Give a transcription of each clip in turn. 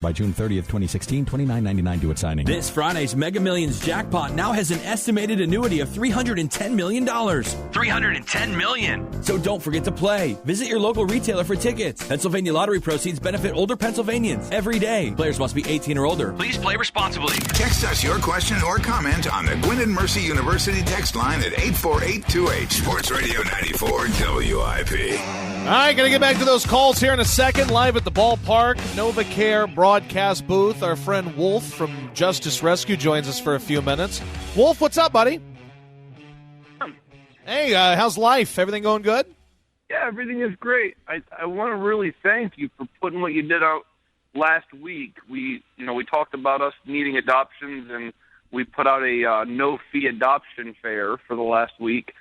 By June 30th, 2016, $29.99 due at signing. This Friday's Mega Millions jackpot now has an estimated annuity of $310 million. $310 million! So don't forget to play. Visit your local retailer for tickets. Pennsylvania lottery proceeds benefit older Pennsylvanians every day. Players must be 18 or older. Please play responsibly. Text us your question or comment on the Gwynn and Mercy University text line at 84828. Sports Radio 94 WIP. All right, going to get back to those calls here in a second. Live at the ballpark, NovaCare broadcast booth. Our friend Wolf from Justice Rescue joins us for a few minutes. Wolf, what's up, buddy? Hey, how's life? Everything going good? Yeah, everything is great. I want to really thank you for putting what you did out last week. We talked about us needing adoptions, and we put out a no-fee adoption fair for the last week,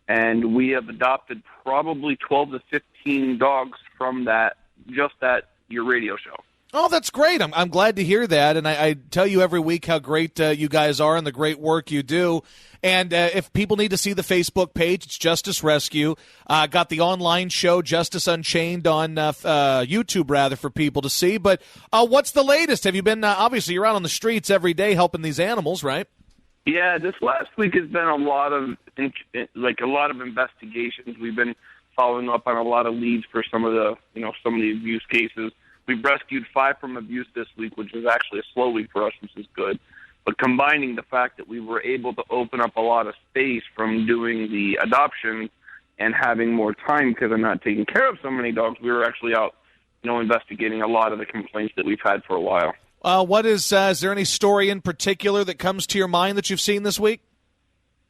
and we have adopted probably 12 to 15 dogs from that, just at your radio show. Oh, that's great. I'm glad to hear that, and I tell you every week how great you guys are and the great work you do. And if people need to see the Facebook page, it's Justice Rescue. Got the online show, Justice Unchained, on YouTube, rather, for people to see. But what's the latest? Have you been, obviously, you're out on the streets every day helping these animals, right? Yeah, this last week has been a lot of investigations. We've been following up on a lot of leads for some of the abuse cases. We've rescued 5 from abuse this week, which is actually a slow week for us, which is good. But combining the fact that we were able to open up a lot of space from doing the adoption and having more time because I'm not taking care of so many dogs, we were actually out, investigating a lot of the complaints that we've had for a while. Is there any story in particular that comes to your mind that you've seen this week?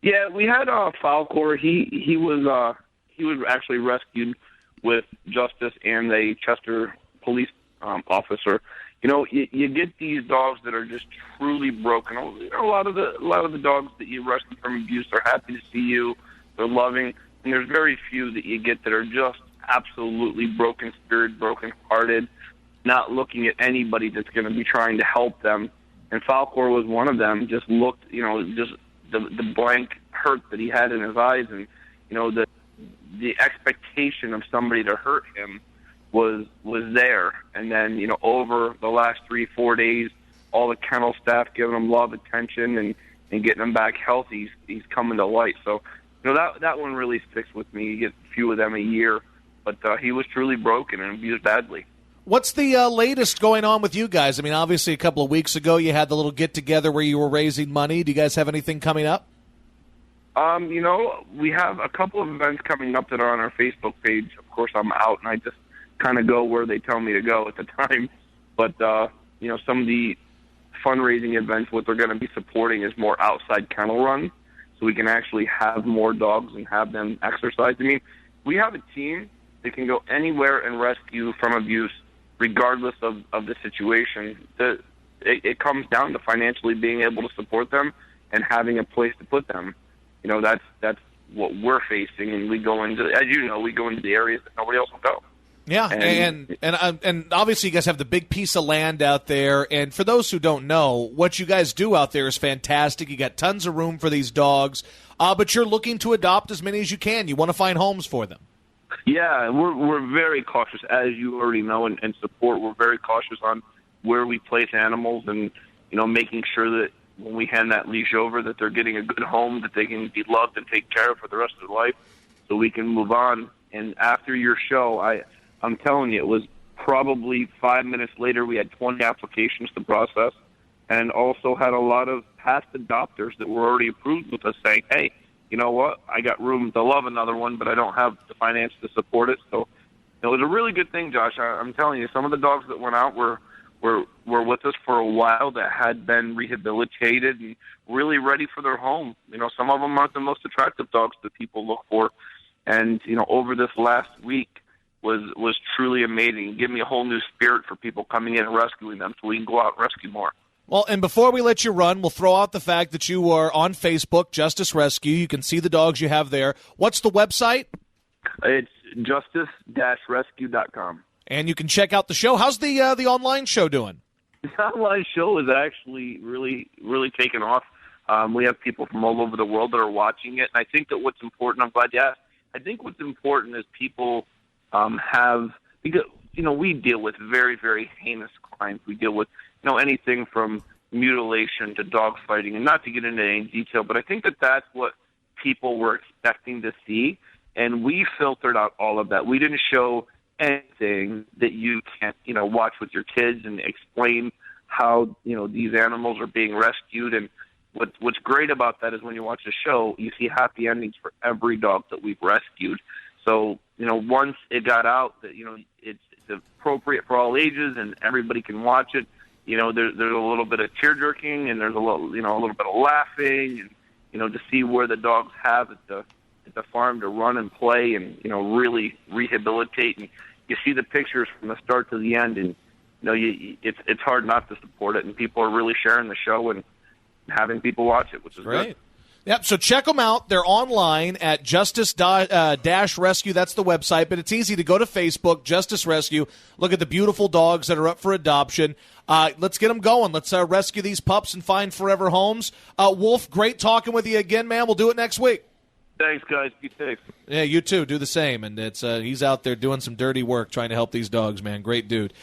Yeah, we had Falcor. He was actually rescued with Justice and a Chester police officer. You get these dogs that are just truly broken. A lot of the dogs that you rescue from abuse are happy to see you. They're loving, and there's very few that you get that are just absolutely broken spirit, broken hearted, not looking at anybody that's going to be trying to help them. And Falcor was one of them. Just looked, just the blank hurt that he had in his eyes, and the expectation of somebody to hurt him was there. And then, over the last 3-4 days, all the kennel staff giving him love, attention, and getting him back healthy, he's coming to light. So, that one really sticks with me. You get a few of them a year, but he was truly broken and abused badly. What's the latest going on with you guys? I mean, obviously a couple of weeks ago you had the little get-together where you were raising money. Do you guys have anything coming up? We have a couple of events coming up that are on our Facebook page. Of course, I'm out, and I just kind of go where they tell me to go at the time. But, some of the fundraising events, what they're going to be supporting is more outside kennel runs, so we can actually have more dogs and have them exercise. I mean, we have a team that can go anywhere and rescue from abuse, regardless of the situation. It comes down to financially being able to support them and having a place to put them. That's what we're facing, and we go into the areas that nobody else will go. Yeah, and obviously you guys have the big piece of land out there, and for those who don't know, what you guys do out there is fantastic. You got tons of room for these dogs, but you're looking to adopt as many as you can. You want to find homes for them. Yeah, we're very cautious, as you already know, and support. We're very cautious on where we place animals, and making sure that when we hand that leash over, that they're getting a good home, that they can be loved and taken care of for the rest of their life, so we can move on. And after your show, I'm telling you, it was probably 5 minutes later, we had 20 applications to process, and also had a lot of past adopters that were already approved with us saying, hey, you know what, I got room to love another one, but I don't have the finance to support it. So it was a really good thing, Josh. I'm telling you, some of the dogs that went out were with us for a while, that had been rehabilitated and really ready for their home. Some of them aren't the most attractive dogs that people look for. And, over this last week was truly amazing. It gave me a whole new spirit for people coming in and rescuing them, so we can go out and rescue more. Well, and before we let you run, we'll throw out the fact that you are on Facebook, Justice Rescue. You can see the dogs you have there. What's the website? It's justice-rescue.com. And you can check out the show. How's the online show doing? The online show is actually really, really taken off. We have people from all over the world that are watching it. And I think that what's important, I'm glad you asked, I think what's important is people because, we deal with very, very heinous times. We deal with, anything from mutilation to dog fighting, and not to get into any detail, but I think that that's what people were expecting to see, and we filtered out all of that. We didn't show anything that you can't, watch with your kids and explain how, these animals are being rescued. And what's great about that is when you watch the show, you see happy endings for every dog that we've rescued. So, once it got out that, it's appropriate for all ages and everybody can watch it, there's a little bit of tear jerking and there's a little bit of laughing and, to see where the dogs have at the farm to run and play and, really rehabilitate. And you see the pictures from the start to the end, and, it's hard not to support it. And people are really sharing the show and having people watch it, which is great. Good. Yep, so check them out. They're online at Justice-Rescue. That's the website, but it's easy to go to Facebook, Justice Rescue. Look at the beautiful dogs that are up for adoption. Let's get them going. Let's rescue these pups and find forever homes. Wolf, great talking with you again, man. We'll do it next week. Thanks, guys. Be safe. Yeah, you too. Do the same. And it's he's out there doing some dirty work trying to help these dogs, man. Great dude.